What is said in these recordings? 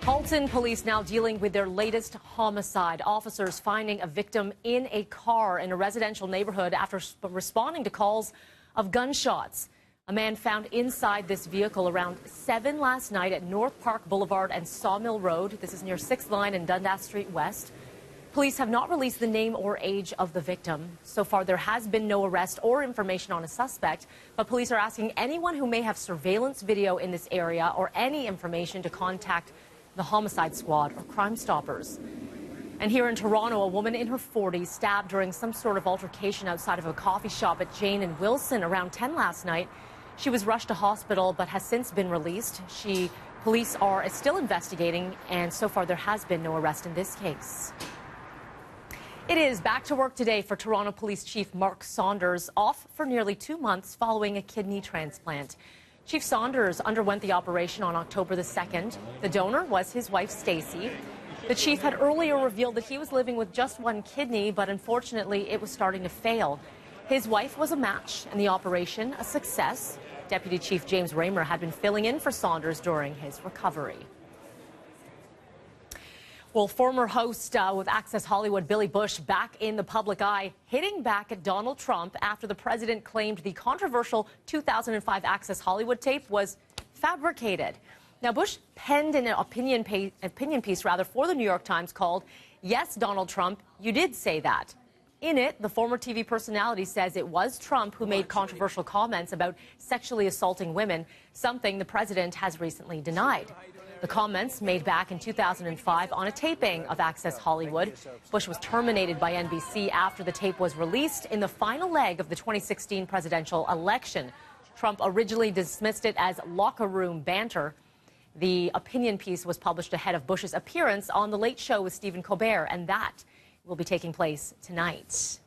Halton police now dealing with their latest homicide. Officers finding a victim in a car in a residential neighborhood after responding to calls of gunshots. A man found inside this vehicle around 7 last night at North Park Boulevard and Sawmill Road. This is near 6th Line and Dundas Street West. Police have not released the name or age of the victim. So far, there has been no arrest or information on a suspect, but police are asking anyone who may have surveillance video in this area or any information to contact the homicide squad or Crime Stoppers. And here in Toronto, a woman in her 40s stabbed during some sort of altercation outside of a coffee shop at Jane and Wilson around 10 last night. She was rushed to hospital but has since been released. Police are still investigating, and so far there has been no arrest in this case. It is back to work today for Toronto Police Chief Mark Saunders, off for nearly 2 months following a kidney transplant. Chief Saunders underwent the operation on October the 2nd. The donor was his wife, Stacey. The chief had earlier revealed that he was living with just one kidney, but unfortunately it was starting to fail. His wife was a match and the operation a success. Deputy Chief James Raymer had been filling in for Saunders during his recovery. Well, former host with Access Hollywood, Billy Bush, back in the public eye, hitting back at Donald Trump after the president claimed the controversial 2005 Access Hollywood tape was fabricated. Now, Bush penned an opinion piece for the New York Times called, "Yes, Donald Trump, you did say that." In it, the former TV personality says it was Trump who made controversial comments about sexually assaulting women, something the president has recently denied. The comments made back in 2005 on a taping of Access Hollywood. Bush was terminated by NBC after the tape was released in the final leg of the 2016 presidential election. Trump originally dismissed it as locker room banter. The opinion piece was published ahead of Bush's appearance on The Late Show with Stephen Colbert, and that will be taking place tonight.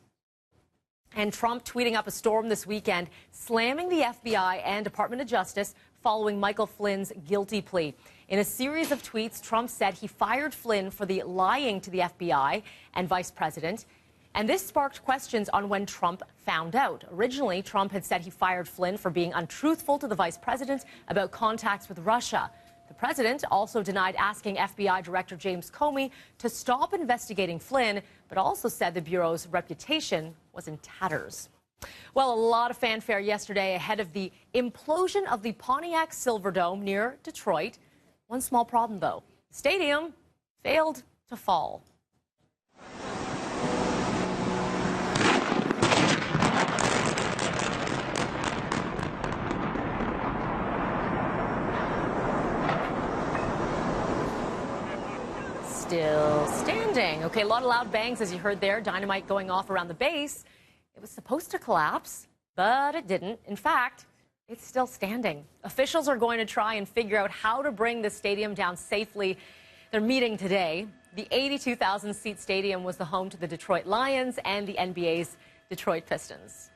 And Trump tweeting up a storm this weekend, slamming the FBI and Department of Justice following Michael Flynn's guilty plea. In a series of tweets, Trump said he fired Flynn for the lying to the FBI and Vice President. And this sparked questions on when Trump found out. Originally, Trump had said he fired Flynn for being untruthful to the Vice President about contacts with Russia. The president also denied asking FBI Director James Comey to stop investigating Flynn, but also said the Bureau's reputation was in tatters. Well, a lot of fanfare yesterday ahead of the implosion of the Pontiac Silverdome near Detroit. One small problem, though. The stadium failed to fall. Still standing. Okay, a lot of loud bangs, as you heard there. Dynamite going off around the base. It was supposed to collapse, but it didn't. In fact, it's still standing. Officials are going to try and figure out how to bring the stadium down safely. They're meeting today. The 82,000-seat stadium was the home to the Detroit Lions and the NBA's Detroit Pistons.